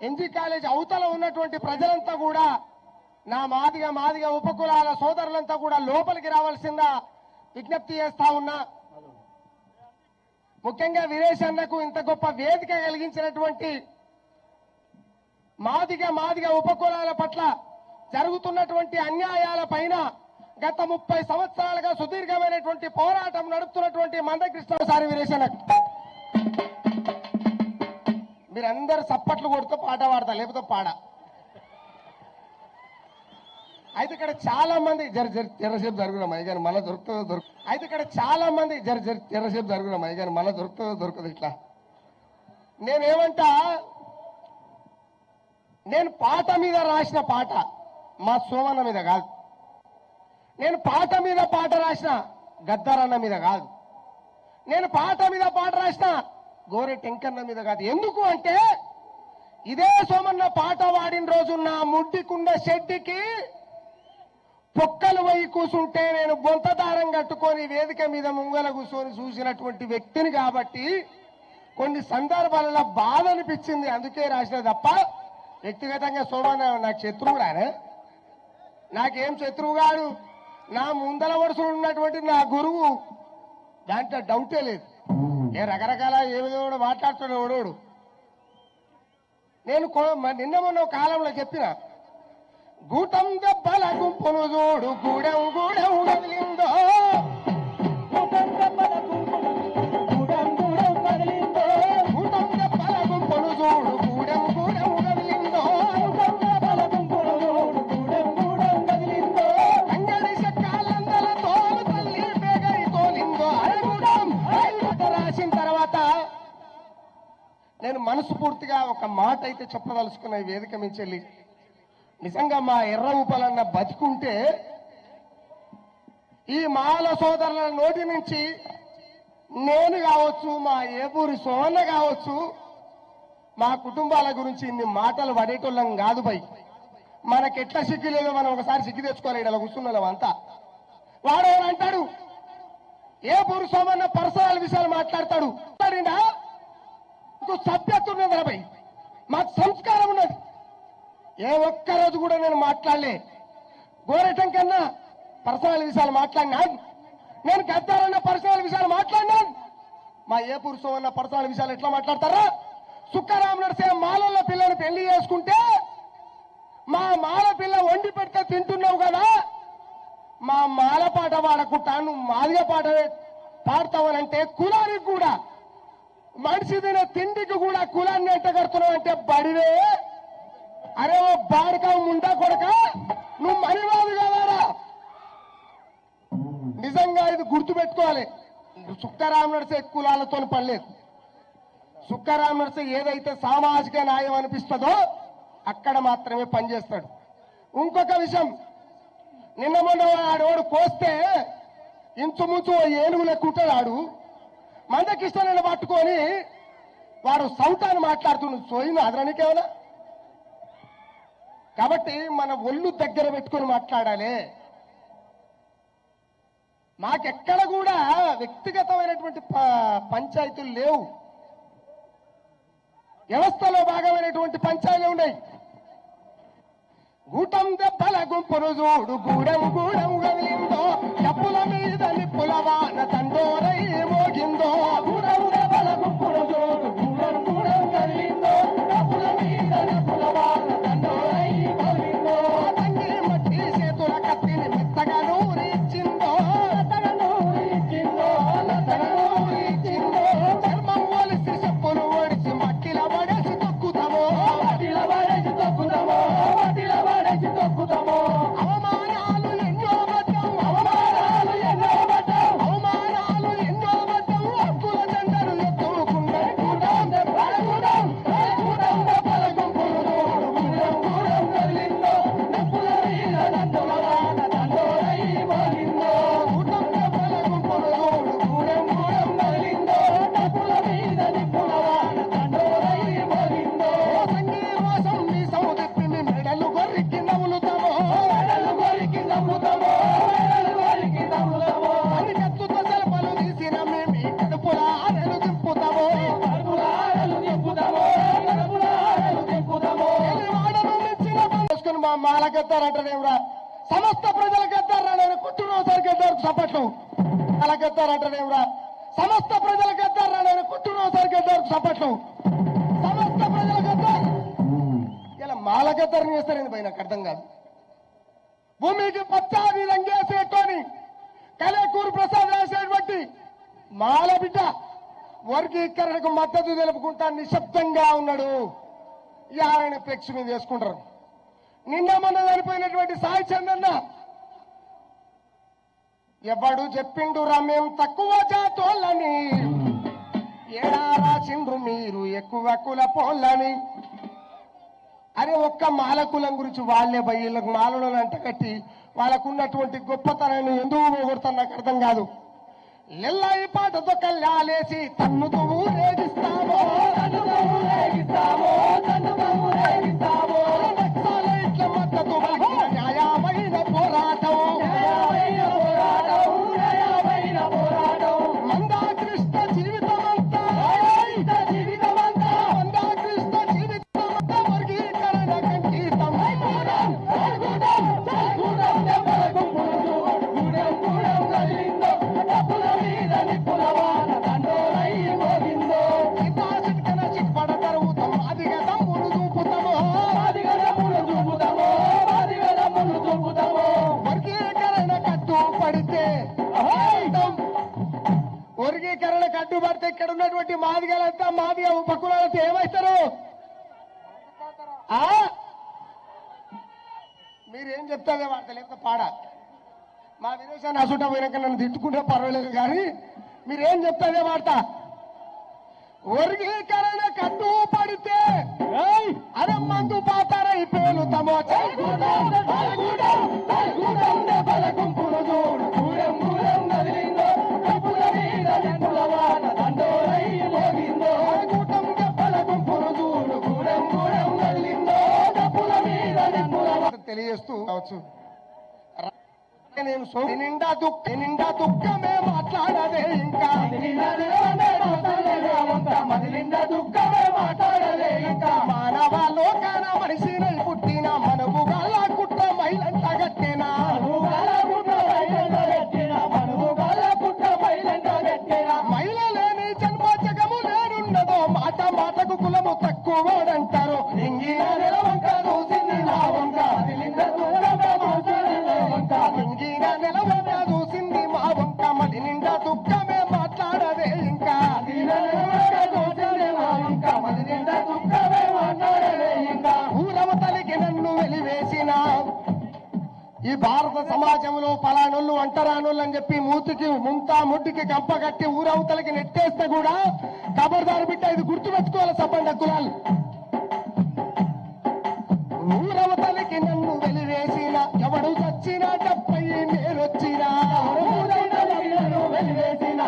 NG college అవతల ఉన్నటువంటి ప్రజలంతా కూడా నా మాదిగ ఉపకులాల సోదరులంతా కూడా లోపలికి రావాల్సిందా విజ్ఞప్తి చేస్తా ఉన్నా. ముఖ్యంగా వీరేష్ అన్నకు ఇంత గొప్ప వేదిక కలిగించినటువంటి మాదిగ ఉపకులాల పట్ల జరుగుతున్నటువంటి అన్యాయాల పైన గత 30 సంవత్సరాలుగా సుదీర్ఘమైనటువంటి పోరాటం నడుపుతున్నటువంటి మందకృష్ణసారి వీరేష్ అన్నకు మీరందరూ చప్పట్లు కొడుతూ పాట పాడతా, లేకపోతే పాడ. అయితే ఇక్కడ చాలా మంది జరసేపు జరుగుతున్నాం అయ్యగాని మళ్ళీ దొరుకుతుందో అయితే ఇక్కడ చాలా మంది జరసేపు జరుగుతున్నాం అయ్యగాని మళ్ళీ దొరకదు ఇట్లా. నేనేమంటా, నేను పాట మీద రాసిన పాట మా సోమన్న మీద కాదు, నేను పాట మీద పాట రాసిన గద్దరన్న మీద కాదు, నేను పాట మీద పాట రాసిన గోరె టెంకన్న మీద కాదు. ఎందుకు అంటే ఇదే సోమన్న పాట వాడిన రోజు నా ముడ్డికుండ షెడ్డికి పొక్కలు పోయి కూసుంటే నేను బొంతదారం కట్టుకొని వేదిక మీద ముంగల కూర్చొని చూసినటువంటి వ్యక్తిని కాబట్టి కొన్ని సందర్భాలలో బాధ అనిపించింది, అందుకే రాసిన తప్ప వ్యక్తిగతంగా సోమన్న నాకు శత్రువుడానే, నాకేం శత్రువు కాడు. నా ముందల వరుసలు ఉన్నటువంటి నా గురువు, దాంట్లో డౌటే లేదు. రకరకాల ఏ విధంగా మాట్లాడుతున్నా ఓడోడు. నేను నిన్న మొన్న కాలంలో చెప్పిన గూటం దెబ్బల గుంపును చూడు గూడెం కదిలిందో, గూటం దెబ్బల గుంపును చూడు గూడెం కదిలిందో, అంగడి చెక్కాలందలతో తల్లి బేగరి తోలిందో. రాసిన తర్వాత నేను మనస్ఫూర్తిగా ఒక మాట అయితే చెప్పదలుచుకున్న ఈ వేదిక మించెళ్ళి, నిజంగా మా ఎర్ర ఊపలన్న బతుకుంటే ఈ మాల సోదరుల నోటి నుంచి నేను కావచ్చు, మా ఏపూరి సోమన్న కావచ్చు, మా కుటుంబాల గురించి ఇన్ని మాటలు పడేటోళ్ళం కాదు బై. మనకెట్లా సిగ్గు లేదో మనం ఒకసారి సిగ్గు తెచ్చుకోవాలి. ఇలా కూర్చున్నాం అంతా. వాడు అంటాడు ఏపూరి సోమన్న పర్సనల్ విషయాలు మాట్లాడతాడు. సభ్యత ఉన్నది రాబోయ్, మాకు సంస్కారం ఉన్నది. ఏ ఒక్కరోజు కూడా నేను మాట్లాడలే. గోరటం కన్నా పర్సనల్ విషయాలు మాట్లాడినాను, నేను గద్దారన్న పర్సనల్ విషయాలు మాట్లాడినాను. మా ఏపూరు సోమన్న పర్సనల్ విషయాలు ఎట్లా మాట్లాడతారా? సుక్కరామ నడిసే మాలల పిల్లని పెళ్లి చేసుకుంటే మా మాల పిల్ల వండి పెడితే తింటున్నావు కదా, మా మాల పాట పాడకుండా నువ్వు మాదిగ పాట పాడతావనంటే కులానికి కూడా మనిషి తినే తిండికి కూడా కులాన్ని ఎంటగడుతున్నావు అంటే బడివే. అరే ఓ బాడక ముండా కొడక, నువ్వు మనివాదు కదారా. నిజంగా ఇది గుర్తుపెట్టుకోవాలి. సుక్కరామ నడిసే కులాలతో పనిలేదు. సుక్కరామ నడిసే ఏదైతే సామాజిక న్యాయం అనిపిస్తుందో అక్కడ మాత్రమే పనిచేస్తాడు. ఇంకొక విషయం, నిన్న మొన్న ఆడోడు కోస్తే ఇంచుముంచు ఏనుగు లెక్కుంటాడు. ఆడు మందకిష్టలను పట్టుకొని వాడు సౌటాన్ని మాట్లాడుతున్నాడు. సోయిను అదననికేమన్నా. కాబట్టి మన ఒళ్ళు దగ్గర పెట్టుకుని మాట్లాడాలి. మాకెక్కడ కూడా వ్యక్తిగతమైనటువంటి పంచాయతీలు లేవు. వ్యవస్థలో భాగమైనటువంటి పంచాయతీలు ఉన్నాయి. గూటం దెబ్బల గుంపును చూడు గూడెం కదిలిందో, డబ్బుల మీద నిప్పుల వాన తండోరై మోగిందో. గూడెం దెబ్బల గుంపును చూడు గూడెం కదిలిందో, డబ్బుల మీద నిప్పుల వాన తండోరై మోగిందో. తంగి మట్టి చేతుల కత్తిని మెత్తగా నూరిచ్చిందో, చర్మం ఒలిసి చెప్పులు ఒడిచి మట్టిల పడేసి తొక్కుతామో, అవమానాలు ఎన్నో మధ్యం అవమానాలు గద్దారు అంటేనేమరా సమస్త ప్రజల గద్దారు నేను కుట్టురోసారి గద్దారు చప్పట్లు అలా గద్దారు అంటేనేమరా సమస్త ప్రజల గద్దారు నేను కుట్టురోసారి గద్దారు చప్పట్లు సమస్త ప్రజల గద్దారు ఇలా మాల గద్దారుని చేస్తారని పై నాకు అర్థం కాదు. భూమికి పచ్చాది రంగేసేటోని కలేకూరు ప్రసాద్ రాసేటువంటి మాల బిడ్డ వర్గీకరణకు మద్దతు తెలుపుకుంటా నిశ్శబ్దంగా ఉన్నాడు. ఈ ఆయన ఫ్లెక్స్ మీద వేసుకుంటారు. నిన్న మొన్న చనిపోయినటువంటి సాయి చందన్న ఎవడు చెప్పిండు రమ్యం తక్కువ జాతోళ్ళని ఏడా రాసిండ్రు మీరు ఎక్కువ కుల పోళ్ళని. అరే ఒక్క మాల కులం గురించి వాళ్లే వీళ్ళకు మాలలో అంట కట్టి వాళ్ళకున్నటువంటి గొప్పతనాన్ని ఎందుకు పోగొడతారు నాకు అర్థం కాదు. ఎల్లాయి పాటతో కల్లాలేసి తన్నుతూ ఊరేగిస్తామో ఇట్ల మద్దతు న్యాయమైన పోరాటం మందాకృష్ణ జీవితమంతా మందాకృష్ణ జీవితమంతా వర్గీకరణ కంకితం వర్గీకరణ కట్టుబడితే ఇక్కడ ఉన్నటువంటి మాదిగలంతా మాదిగ ఉపకులాలతో ఏమవుతారు? మీరేం చెప్తాదే వార్త లేకపోతే పాడా మా విదేశాన్ని అసుట పోయినాక నన్ను తిట్టుకుంటే పర్వాలేదు కానీ మీరేం చెప్తాదే వార్త. వర్గీకరణ కట్టుబడితే అరే మందు పాతారై పేలుతామో తెలియజేస్తూ కావచ్చు. నేను నిండా దుఃఖమే మాట్లాడదే ఇంకా మానవ లోకాన మనిషినై పుట్టిన మనవుగాల కుట్ర మైలంట గట్టేనా మైల లేని జన్మ జగము లేనున్నదో మాట మాటకు కులము తక్కువడంటారు. ఇంగిన నిలవంక చూసింది నా వంక ఇంగిన నిలవంక చూసింది మా వంక మది నిండా దుఃఖమే మాట్లాడదే ఇంకా ఊరవతలికి నన్ను వెలివేసిన ఈ భారత సమాజంలో పలానోళ్ళు అంటరానోళ్ళు అని చెప్పి మూతికి ముడ్డికి కంపగట్టి ఊరవతలకి నెట్టేస్తే కూడా ఖబర్దారు బిడ్డ ఇది గుర్తుపెట్టుకోవాలి. సబ్బండ కులాలు ఊరవతలకి నన్ను వెలివేసిన ఎవడు చచ్చినా డబ్బై నేనొచ్చినా వెలివేసిన